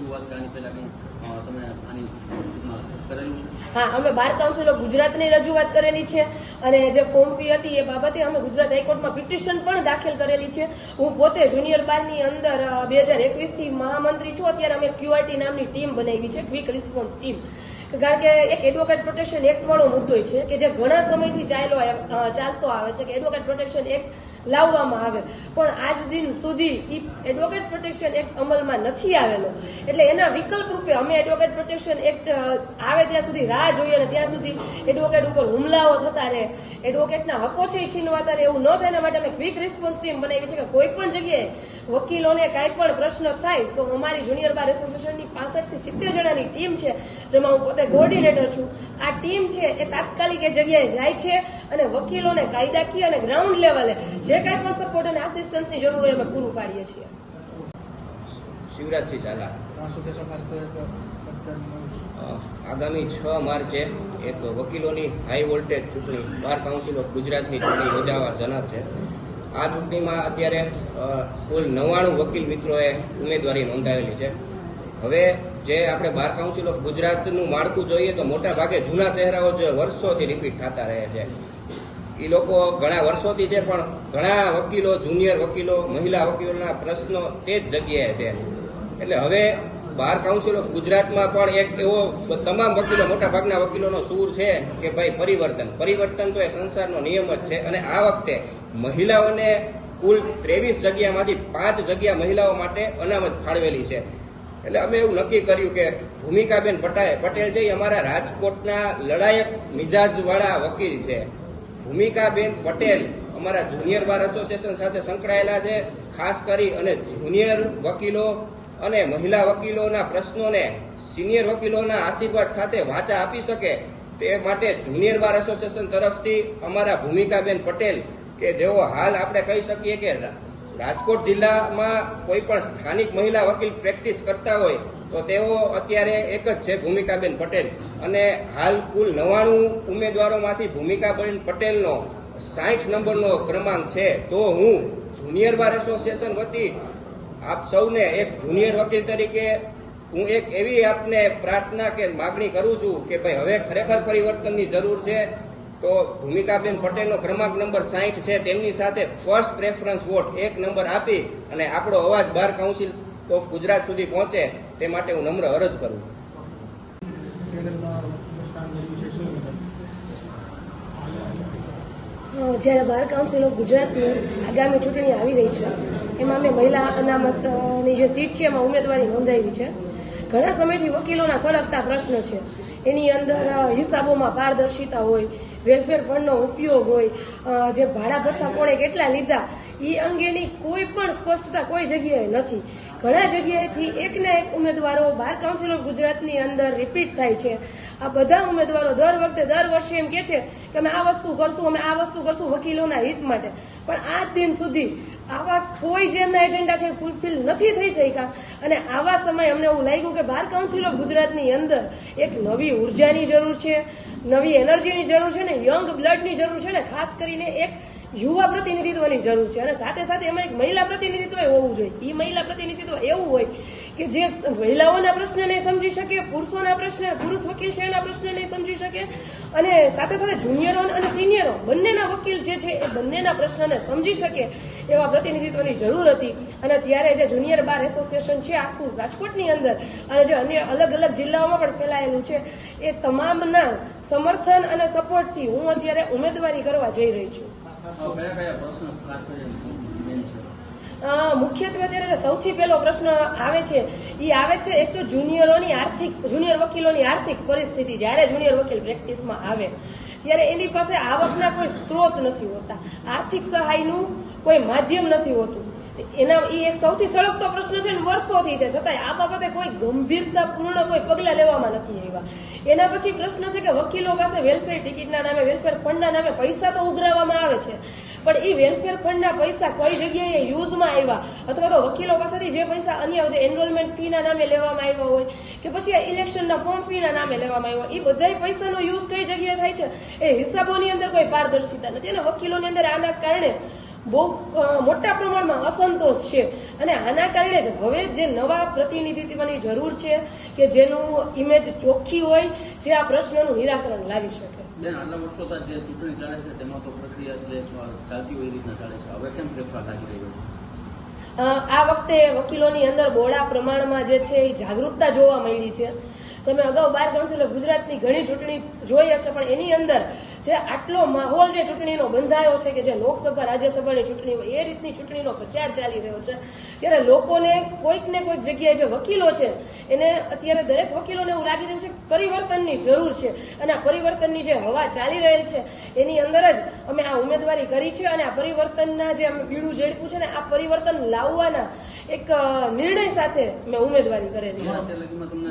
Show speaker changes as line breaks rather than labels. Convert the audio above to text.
રજૂઆત કરવાની પહેલા કંઈ તમે આની કરેલું છે?
હા, અમે બાર કાઉન્સિલ ઓફ ગુજરાતની રજૂઆત કરેલી છે અને જે ફોર્મ ફી હતી એ બાબતે અમે ગુજરાત હાઈકોર્ટમાં પિટિશન પણ દાખલ કરેલી છે. હું પોતે જુનિયર બારની અંદર 2021 થી મહામંત્રી છું. અત્યારે અમે QRT નામની ટીમ બનાવી છે, ક્વિક રિસ્પોન્સ ટીમ. કારણ કે એક એડવોકેટ પ્રોટેક્શન એક્ટ વાળો મુદ્દો છે કે જે ઘણા સમયથી ચાલતો આવે છે કે એડવોકેટ પ્રોટેક્શન એક્ટ લાવવામાં આવે, પણ આજ દિન સુધી એડવોકેટ પ્રોટેક્શન એક્ટ અમલમાં નથી આવેલો. એટલે એના વિકલ્પ રૂપે અમે એડવોકેટ પ્રોટેક્શન એક્ટ આવે ત્યાં સુધી રાહ જોઈએ અને ત્યાં સુધી એડવોકેટ ઉપર હુમલાઓ થતા રહે, એડવોકેટના હકો છે છીનવાતા રહે, એવું ન થાય એના માટે અમે ક્વિક રિસ્પોન્સ ટીમ બનાવી છે કે કોઈ પણ જગ્યાએ વકીલોને કાંઈ પણ પ્રશ્ન થાય તો અમારી જુનિયર બાર એસોસિએશનની 65 થી 70 જણાની ટીમ છે, જેમાં હું પોતે કોઓર્ડિનેટર છું. આ ટીમ છે એ તાત્કાલિક એ જગ્યાએ જાય છે અને વકીલોને કાયદાકીય અને ગ્રાઉન્ડ લેવલે જે કાંઈ પણ સપોર્ટ અને આસિસ્ટન્સની જરૂર હોય અમે પૂરું પાડીએ છીએ.
શિવરાજસિંહ ઝાલા. આગામી 6 માર્ચે એક વકીલોની હાઈ વોલ્ટેજ ચૂંટણી બાર કાઉન્સિલ ઓફ ગુજરાતની ચૂંટણી યોજાવા જનાર છે. આ ચૂંટણીમાં અત્યારે કુલ 99 વકીલ મિત્રોએ ઉમેદવારી નોંધાવેલી છે. હવે જે આપણે બાર કાઉન્સિલ ઓફ ગુજરાતનું માળખું જોઈએ તો મોટા ભાગે જૂના ચહેરાઓ જે વર્ષોથી રિપીટ થતા રહે છે. એ લોકો ઘણા વર્ષોથી છે, પણ ઘણા વકીલો, જુનિયર વકીલો, મહિલા વકીલોના પ્રશ્નો તે જ જગ્યાએ છે. એટલે હવે બાર કાઉન્સિલ ઓફ ગુજરાતમાં પણ એક એવો તમામ વકીલો, મોટા ભાગના વકીલોનો સૂર છે કે ભાઈ પરિવર્તન તો એ સંસારનો નિયમ જ છે. અને આ વખતે મહિલાઓને કુલ 23 જગ્યામાંથી 5 જગ્યા મહિલાઓ માટે અનામત ફાળવેલી છે. એટલે અમે એવું નક્કી કર્યું કે ભૂમિકાબેન પટેલ છે, અમારા રાજકોટના લડાયક મિજાજવાળા વકીલ છે. ભૂમિકાબેન પટેલ અમારા જુનિયર બાર એસોસિએશન સાથે સંકળાયેલા છે. ખાસ કરી અને જુનિયર વકીલો અને મહિલા વકીલોના પ્રશ્નોને સિનિયર વકીલોના આશીર્વાદ સાથે વાચા આપી શકે તે માટે જુનિયર બાર એસોસિએશન તરફથી અમારા ભૂમિકાબેન પટેલ કે જેઓ હાલ આપણે કહી શકીએ કે રાજકોટ જિલ્લામાં કોઈ પણ સ્થાનિક મહિલા વકીલ પ્રેક્ટિસ કરતા હોય તો તેઓ અત્યારે એક જ છે, ભૂમિકાબેન પટેલ. અને હાલ કુલ 99 ઉમેદવારોમાંથી ભૂમિકાબેન પટેલનો 60 નંબરનો ક્રમાંક છે. તો હું જુનિયર બાર એસોસિએશન વતી આપ સૌને એક જુનિયર વકીલ તરીકે હું એક એવી આપને પ્રાર્થના કે માગણી કરું છું કે ભાઈ હવે ખરેખર પરિવર્તનની જરૂર છે. તો ભૂમિકાબેન પટેલનો ક્રમાંક નંબર 60 છે, તેમની સાથે ફર્સ્ટ પ્રેફરન્સ વોટ 1 નંબર આપી અને આપણો અવાજ બાર કાઉન્સિલ ઓફ ગુજરાત સુધી પહોંચે તે માટે હું નમ્ર અરજ કરું.
જ્યારે બાર કાઉન્સિલ ઓફ ગુજરાતની આગામી ચૂંટણી આવી રહી છે એમાં અમે મહિલા અનામતની જે સીટ છે એમાં ઉમેદવારી નોંધાવી છે. ઘણા સમયથી વકીલોના સળગતા પ્રશ્ન છે. એની અંદર હિસાબોમાં પારદર્શિતા હોય, વેલફેર ફંડનો ઉપયોગ હોય, જે ભાડા ભથ્થા કોણે કેટલા લીધા એ અંગેની કોઈ પણ સ્પષ્ટતા કોઈ જગ્યાએ નથી. ઘણા જગ્યાએથી એકના એક ઉમેદવારો બાર કાઉન્સિલ ઓફ ગુજરાતની અંદર રિપીટ થાય છે. આ બધા ઉમેદવારો દર વર્ષે એમ કે છે કે અમે આ વસ્તુ કરશું વકીલોના હિત માટે, પણ આજ દિન સુધી આવા કોઈ જે એમના એજન્ડા છે ફૂલફિલ નથી થઈ શક્યા. અને આવા સમયે અમને એવું લાગ્યું કે બાર કાઉન્સિલ ઓફ ગુજરાતની અંદર એક નવી ઉર્જાની જરૂર છે, નવી એનર્જીની જરૂર છે ને યંગ બ્લડની જરૂર છે ને ખાસ કરીને એક યુવા પ્રતિનિધિત્વની જરૂર છે. અને સાથે સાથે એમાં એક મહિલા પ્રતિનિધિત્વ હોવું જોઈએ. એ મહિલા પ્રતિનિધિત્વ એવું હોય કે જે મહિલાઓના પ્રશ્નને સમજી શકે, પુરુષ વકીલ છે એના પ્રશ્નને સમજી શકે, અને સાથે સાથે જુનિયરો અને સિનિયરો બંનેના વકીલ જે છે એ બંનેના પ્રશ્નને સમજી શકે એવા પ્રતિનિધિત્વની જરૂર હતી. અને ત્યારે જે જુનિયર બાર એસોસિએશન છે આખું રાજકોટની અંદર અને જે અન્ય અલગ અલગ જિલ્લાઓમાં પણ ફેલાયેલું છે એ તમામના સમર્થન અને સપોર્ટથી હું અત્યારે ઉમેદવારી કરવા જઈ રહી છું. મુખ્યત્વે અત્યારે સૌથી પહેલો પ્રશ્ન આવે છે એક તો જુનિયર વકીલોની આર્થિક પરિસ્થિતિ. જ્યારે જુનિયર વકીલ પ્રેક્ટિસમાં આવે ત્યારે એની પાસે આવકના કોઈ સ્ત્રોત નથી હોતા, આર્થિક સહાયનું કોઈ માધ્યમ નથી હોતું. એના એ એક સૌથી સળગતો પ્રશ્ન છે ને વર્ષોથી છે, છતાંય આ બાબતે કોઈ ગંભીરતાપૂર્ણ કોઈ પગલાં લેવામાં નથી આવ્યા. એના પછી પ્રશ્ન છે કે વકીલો પાસે વેલફેર ટિકિટના નામે, વેલફેર ફંડના નામે પૈસા તો ઉઘરાવવામાં આવે છે, પણ એ વેલફેર ફંડના પૈસા કઈ જગ્યાએ યુઝમાં આવ્યા, અથવા તો વકીલો પાસેથી જે પૈસા અન્ય જે એનરોલમેન્ટ ફીના નામે લેવામાં આવ્યા હોય કે પછી ઇલેક્શનના ફોર્મ ફીના નામે લેવામાં આવ્યા, એ બધા પૈસાનો યુઝ કઈ જગ્યાએ થાય છે એ હિસાબોની અંદર કોઈ પારદર્શિતા નથી. અને વકીલોની અંદર આના કારણે બહુ મોટા પ્રમાણમાં અસંતોષ છે અને આના કારણે જ હવે જે નવા પ્રતિનિધિત્વની જરૂર છે કે જેનું ઇમેજ ચોખ્ખી હોય, જે આ પ્રશ્નનું નિરાકરણ લાવી શકે.
બેન, આટલા વર્ષોથી જે ચૂંટણી ચાલે છે તેમાં તો પ્રક્રિયા જે ચાલતી હોય એ રીતના ચાલે છે, હવે કેમ ફેરફાર લાગી રહ્યો છે?
આ વખતે વકીલોની અંદર બહોળા પ્રમાણમાં જે છે એ જાગૃતતા જોવા મળી છે. તમે અગાઉ બાર કાઉન્સિલ ઓફ ગુજરાતની ઘણી ચૂંટણી જોઈ હશે, પણ એની અંદર જે આટલો માહોલ જે ચૂંટણીનો બંધાયો છે કે જે લોકસભા રાજ્યસભાની ચૂંટણી હોય એ રીતની ચૂંટણીનો પ્રચાર ચાલી રહ્યો છે, ત્યારે લોકોને કોઈક ને કોઈક જગ્યાએ જે વકીલો છે એને અત્યારે દરેક વકીલોને એવું લાગી રહ્યું છે પરિવર્તનની જરૂર છે અને આ પરિવર્તનની જે હવા ચાલી રહેલ છે એની અંદર જ અમે આ ઉમેદવારી કરી છે અને આ પરિવર્તનના જે અમે બીડું ઝડપ્યું છે ને આ પરિવર્તન લાવવાના એક નિર્ણય સાથે મેં ઉમેદવારી કરેલી છે.
અત્યાર લગીમાં તમને